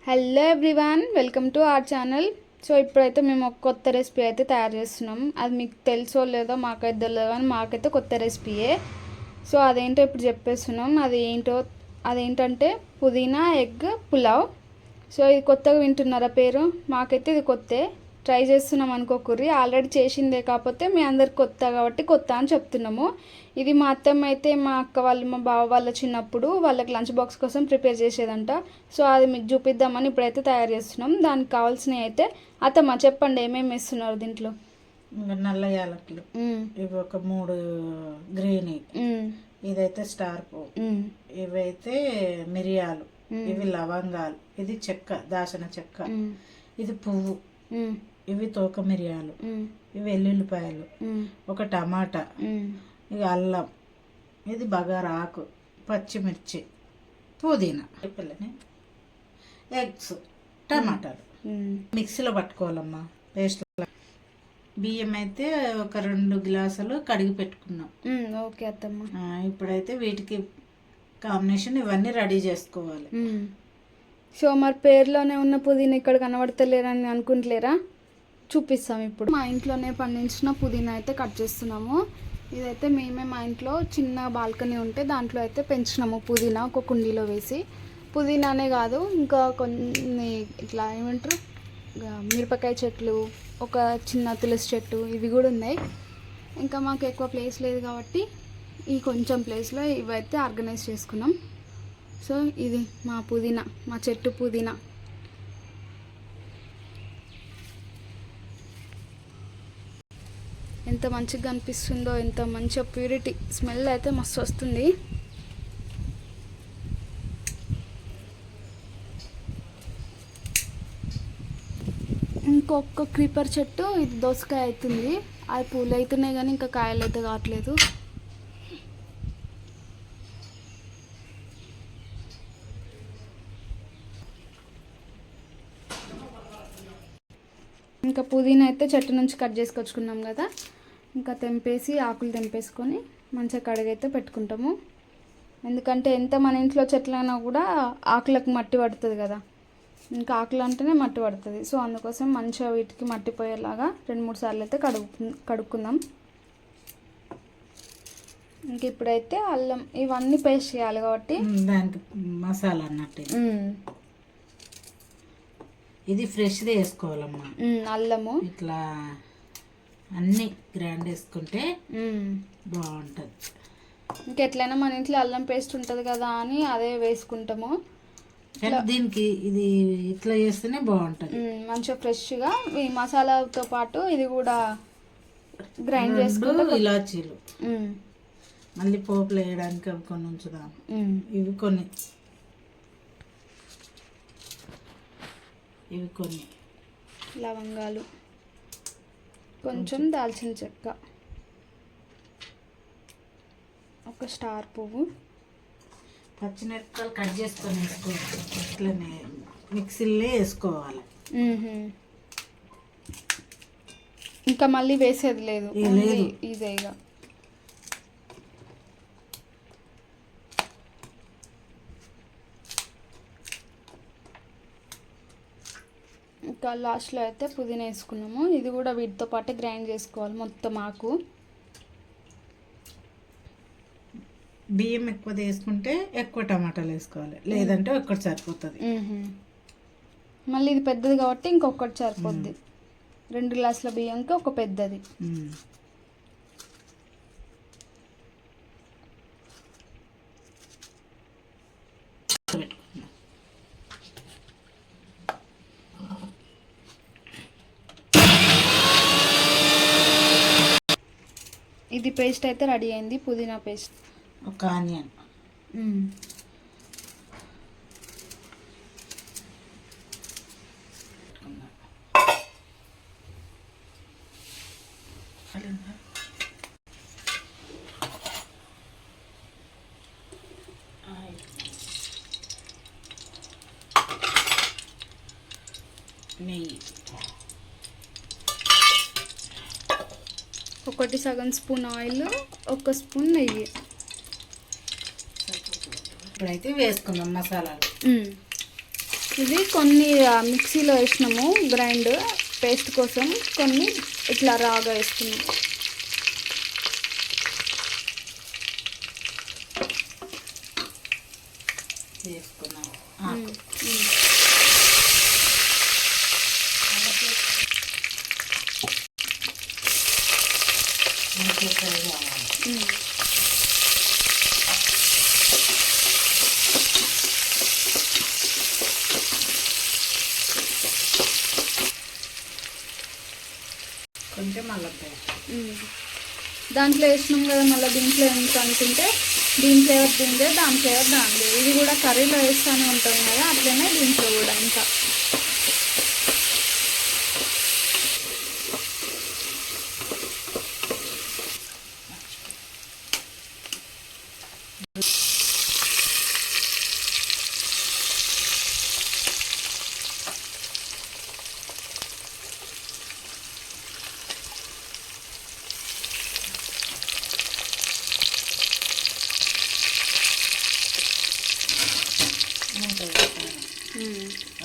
Hello everyone, welcome to our channel. So ఇప్పుడైతే మేము ఒక కొత్త రెసిపీ అయితే తయారు చేస్తున్నాం. అది మీకు తెలుసో లేదో మాకైతే తెలియదు, కానీ మాకైతే కొత్త రెసిపీయే. సో అదేంటో ఇప్పుడు చెప్పేస్తున్నాం. అదేంటంటే పుదీనా ఎగ్ పులావ్. సో ఇది కొత్తగా వింటున్నారా పేరు? మాకైతే ఇది కొత్తే, ట్రై చేస్తున్నాం అనుకోకుర్రి. ఆల్రెడీ చేసిందే, కాకపోతే మీ అందరికి కొత్త కాబట్టి కొత్త అని చెప్తున్నాము. ఇది మా అత్తమ్మ అయితే మా అక్క వాళ్ళు మా బావ వాళ్ళ చిన్నప్పుడు వాళ్ళకి లంచ్ బాక్స్ కోసం ప్రిపేర్ చేసేదంట. సో అది మీకు చూపిద్దామని ఇప్పుడైతే తయారు చేస్తున్నాం. దానికి కావాల్సినవి అయితే అత్తమ్మ చెప్పండి, ఏమేమి వేస్తున్నారు దీంట్లో? నల్ల యాలకులు ఇవి ఒక 3 గ్రీన్, ఇదైతే స్టార్ పువ్వు, ఇవైతే మిరియాలు, ఇవి లవంగాలు, ఇది చెక్క దాచిన చెక్క, ఇది పువ్వు, ఇవి తోక మిరియాలు, ఇవి వెల్లుల్లిపాయలు, ఒక టమాటా, ఇక అల్లం, ఇది బగారాకు, పచ్చిమిర్చి, పుదీనా, పిల్లని ఎగ్స్, టమాటాలు మిక్సీలో పట్టుకోవాలమ్మా పేస్ట్. బియ్యం అయితే ఒక 2 గ్లాసులు కడిగి పెట్టుకున్నాం. ఓకే అత్తమ్మ. ఇప్పుడైతే వీటికి కాంబినేషన్ ఇవన్నీ రెడీ చేసుకోవాలి. సో మరి పేరులోనే ఉన్న పుదీనా ఇక్కడ కనబడతలేరని అనుకుంటలేరా? చూపిస్తాం ఇప్పుడు. మా ఇంట్లోనే పండించిన పుదీనా అయితే కట్ చేస్తున్నాము. ఇదైతే మేమే మా ఇంట్లో చిన్న బాల్కనీ ఉంటే దాంట్లో అయితే పెంచినాము పుదీనా, ఒక కుండీలో వేసి. పుదీనానే కాదు, ఇంకా కొన్ని ఇట్లా ఏమంటారు మిరపకాయ చెట్లు, ఒక చిన్న తులసి చెట్టు, ఇవి కూడా ఉన్నాయి. ఇంకా మాకు ఎక్కువ ప్లేస్ లేదు కాబట్టి ఈ కొంచెం ప్లేస్లో ఇవైతే ఆర్గనైజ్ చేసుకున్నాం. సో ఇది మా పుదీనా, మా చెట్టు పుదీనా. ఎంత మంచిగా కనిపిస్తుందో, ఎంత మంచిగా ప్యూరిటీ స్మెల్ అయితే మస్తు వస్తుంది. ఇంకొక క్రీపర్ చెట్టు, ఇది దోసకాయ అవుతుంది. అది పూలు అవుతున్నాయి కానీ ఇంకా కాయలు అయితే కావట్లేదు. ఇంకా పుదీనా అయితే చెట్టు నుంచి కట్ చేసుకొచ్చుకున్నాం కదా, ఇంకా తెంపేసి ఆకులు తెంపేసుకొని మంచిగా కడిగైతే పెట్టుకుంటాము. ఎందుకంటే ఎంత మన ఇంట్లో చెట్లైనా కూడా ఆకులకు మట్టి పడుతుంది కదా, ఇంకా ఆకులు అంటేనే మట్టి పడుతుంది. సో అందుకోసం మంచిగా వీటికి మట్టి పోయేలాగా 2-3 సార్లు అయితే కడుక్కుందాం. ఇంక ఇప్పుడైతే అల్లం ఇవన్నీ పేస్ట్ చేయాలి కాబట్టి దానికి మసాలా అన్నట్టు ఇది ఫ్రెష్గా వేసుకోవాలమ్మా. అల్లము ఇట్లా అన్ని గ్రైండ్ వేసుకుంటే బాగుంటుంది. ఇంకెట్లయినా మన ఇంట్లో అల్లం పేస్ట్ ఉంటుంది కదా అని అదే వేసుకుంటాము. దీనికి ఇది ఇట్లా చేస్తేనే బాగుంటుంది, మంచిగా ఫ్రెష్గా. ఈ మసాలాతో పాటు ఇది కూడా గ్రైండ్ చేసుకుంటే ఇలాచీలు మళ్ళీ పోపులు వేయడానికి అవి కొన్ని ఉంచుదాం. ఇవి కొన్ని లవంగాలు, కొంచెం దాల్చిన చెక్క, ఒక స్టార్ పువ్వు, పచ్చిమిరపకాయలు కట్ చేసుకొని వేసుకోవాలి. ఇట్లనే మిక్సీలో వేసుకోవాలి. ఇంకా మళ్ళీ వేసేది లేదు, ఈజీగా. ఇంకా లాస్ట్లో అయితే పుదీనా వేసుకున్నాము. ఇది కూడా వీటితో పాటు గ్రైండ్ చేసుకోవాలి మొత్తం ఆకు. బియ్యం ఎక్కువ వేసుకుంటే ఎక్కువ టమాటాలు వేసుకోవాలి, లేదంటే ఒక్కటి సరిపోతుంది. మళ్ళీ ఇది పెద్దది కాబట్టి ఇంకొకటి సరిపోద్ది. 2 గ్లాసుల బియ్యంకి ఒక పెద్దది. ఇది పేస్ట్ అయితే రెడీ అయింది, పుదీనా పేస్ట్. ఒక ఆనియన్, నెయ్యి, 1 సగం స్పూన్ ఆయిల్, 1 స్పూన్ నెయ్యి. ఇప్పుడైతే వేసుకుందాం మసాలాలు. ఇవి కొన్ని మిక్సీలో వేసినాము గ్రైండ్ పేస్ట్ కోసం, కొన్ని ఇట్లా రాగా వేస్తున్నాము. వేసుకున్నాము. కొంచెం అల్లం పేస్ట్ దాంట్లో వేసినాం కదా, మళ్ళీ దీంట్లో ఎంత అనుకుంటే దీని ఫ్లేవర్ తిందే, దాని ఫ్లేవర్ దానిది. ఇది కూడా కర్రీలో వేస్తూనే ఉంటుంది కదా, అట్లనే దీంట్లో కూడా ఇంకా.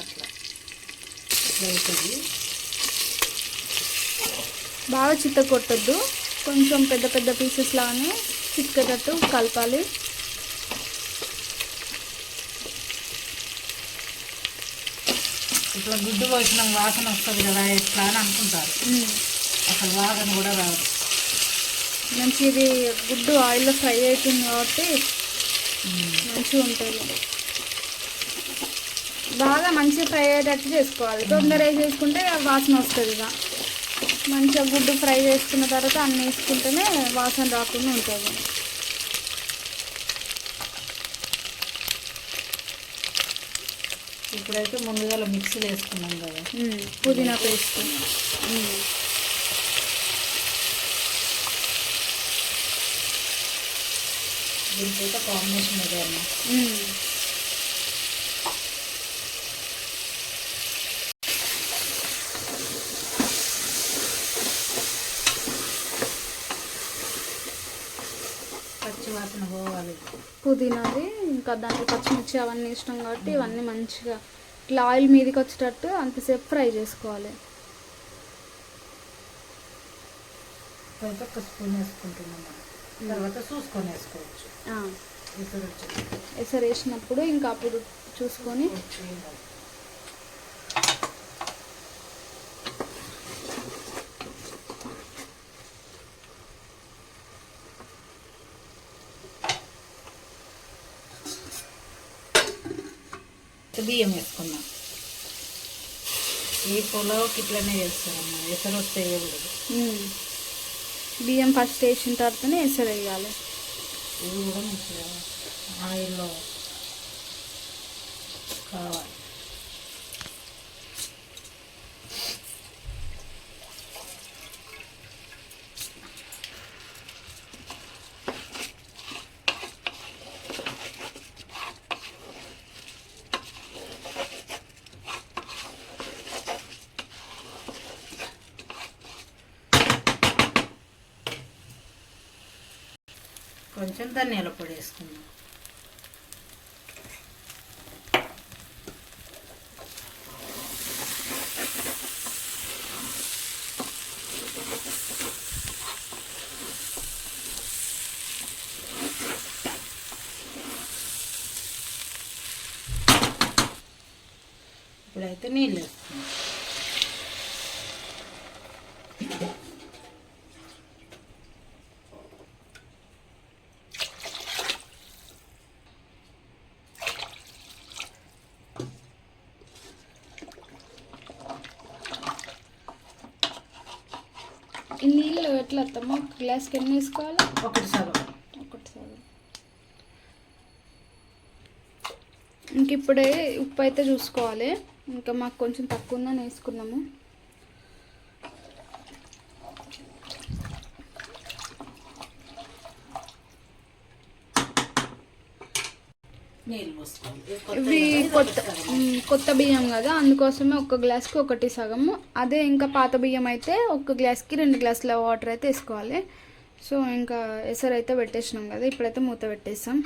అట్లా అవుతుంది. బాగా చిత్త కొట్టద్దు, కొంచెం పెద్ద పెద్ద పీసెస్ లాగానే చిక్కేటట్టు కలపాలి. ఇట్లా గుడ్డు పోసిన వాసన వస్తుంది కదా ఎట్లా అని అనుకుంటారు, అసలు వాసన కూడా రాదు. మంచిది, గుడ్డు ఆయిల్లో ఫ్రై అవుతుంది కాబట్టి మంచిగా ఉంటుంది. బాగా మంచిగా ఫ్రై అయ్యేటట్టు చేసుకోవాలి. తొందర వేసేసుకుంటే వాసన వస్తుంది. ఇక మంచిగా గుడ్డు ఫ్రై చేసుకున్న తర్వాత అన్నీ వేసుకుంటేనే వాసన రాకుండా ఉంటుంది. ఇప్పుడైతే ముందుగా మిక్సీలో వేసుకున్నాం కదా పుదీనా పేస్ట్. దీనికైతే కాంబినేషన్ అదే అన్న. పచ్చివాసన పోవాలి పుదీనాది, ఇంకా దాంట్లో పచ్చిమిర్చి అవన్నీ ఇష్టం కాబట్టి ఇవన్నీ మంచిగా ఇట్లా ఆయిల్ మీదకి వచ్చేటట్టు అంతసేపు ఫ్రై చేసుకోవాలి. తర్వాత ఒక స్పూన్ వేసుకుంటున్నాం, తర్వాత చూసుకొని వేసుకోవచ్చు. ఎసరు వేసినప్పుడు ఇంకా అప్పుడు చూసుకొని బియ్యం వేసుకున్నాం. ఈ పులావ్కి ఇట్లనే చేస్తారమ్మా, ఎసరు వస్తే వేయకూడదు. బియ్యం ఫస్ట్ వేసిన తర్వాతనే ఎసరు వేయాలి. ఇది కూడా మంచిగా ఆయిల్లో కావాలి. కొంచెం ధనియాల పొడి వేసుకుందాం. ఇప్పుడైతే నీళ్ళు వేసుకుందాం. ఈ నీళ్ళు ఎట్లా వస్తామో ఒక గ్లాస్కి ఎన్ని వేసుకోవాలి? ఒకటి సగం. ఇంక ఇప్పుడే ఉప్పు అయితే చూసుకోవాలి. ఇంకా మాకు కొంచెం తక్కువ ఉందని వేసుకున్నాము. ఇవి కొత్త బియ్యం కదా, అందుకోసమే ఒక గ్లాస్కి ఒకటి సగము. అదే ఇంకా పాత బియ్యం అయితే ఒక గ్లాస్కి 2 గ్లాసుల వాటర్ అయితే వేసుకోవాలి. సో ఇంకా ఎసరు అయితే పెట్టేసినాం కదా, ఇప్పుడైతే మూత పెట్టేస్తాం.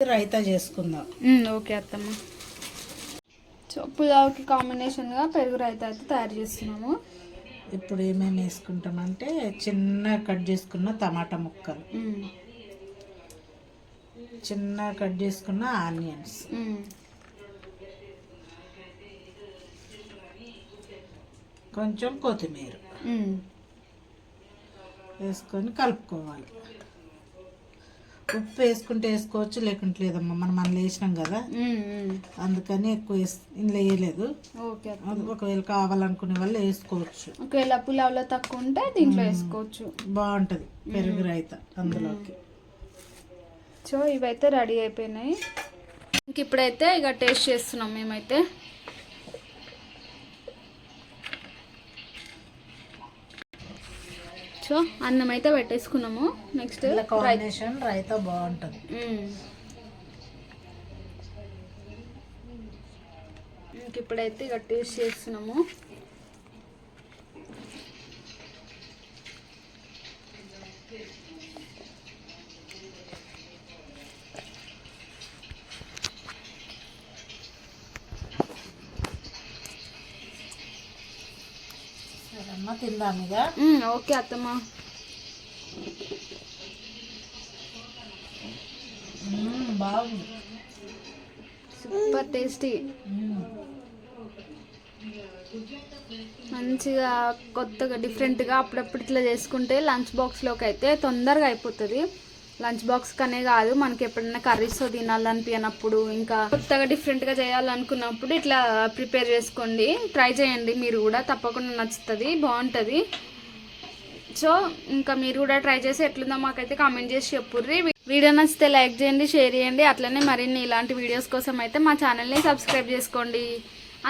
రైతా చేసుకుందాం. ఓకే అత్తమ్మ. సో పులావ్కి కాంబినేషన్గా పెరుగు రైతా అయితే తయారు చేస్తున్నాము. ఇప్పుడు ఏమేమి వేసుకుంటామంటే చిన్న కట్ చేసుకున్న టమాటా ముక్కలు, చిన్న కట్ చేసుకున్న ఆనియన్స్, కొంచెం కొత్తిమీర వేసుకొని కలుపుకోవాలి. ఉప్పు వేసుకుంటే వేసుకోవచ్చు, లేకుంటే లేదమ్మా. మనం అందులో వేసినాం కదా, అందుకని ఎక్కువ ఇందులో వేయలేదు. ఒకవేళ కావాలనుకునే వాళ్ళు వేసుకోవచ్చు. ఒకవేళ పులావ్లో తక్కువ ఉంటే దీంట్లో వేసుకోవచ్చు. బాగుంటుంది పెరుగు రైతా అందులోకి. సో ఇవైతే రెడీ అయిపోయినాయి. ఇంక ఇప్పుడైతే ఇక టేస్ట్ చేస్తున్నాం మేమైతే. సో అన్నం అయితే పెట్టేసుకున్నాము. నెక్స్ట్ కాంబినేషన్ రైతా బాగుంటుంది. ఇంక ఇప్పుడైతే ఇక టేస్ట్ చేస్తున్నాము. సరేమ్మా, తిందాం ఇక. ఓకే అత్తమ్మ. బాగుంది, సూపర్ టేస్టీ. మంచిగా కొత్తగా డిఫరెంట్గా అప్పుడప్పుడు ఇట్లా చేసుకుంటే లంచ్ బాక్స్లోకి అయితే తొందరగా అయిపోతుంది. లంచ్ బాక్స్ కనే కాదు, మనకి ఎప్పుడైనా కర్రీస్తో తినాలనిపించినప్పుడు, ఇంకా కొత్తగా డిఫరెంట్గా చేయాలనుకున్నప్పుడు ఇట్లా ప్రిపేర్ చేసుకోండి. ట్రై చేయండి మీరు కూడా, తప్పకుండా నచ్చుతుంది, బాగుంటుంది. సో ఇంకా మీరు కూడా ట్రై చేసి ఎట్లుందో మాకైతే కామెంట్ చేసి చెప్పుర్రి. వీడియో నచ్చితే లైక్ చేయండి, షేర్ చేయండి. అట్లనే మరిన్ని ఇలాంటి వీడియోస్ కోసం అయితే మా ఛానల్ని సబ్స్క్రైబ్ చేసుకోండి.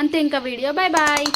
అంతే, ఇంకా వీడియో. Bye bye.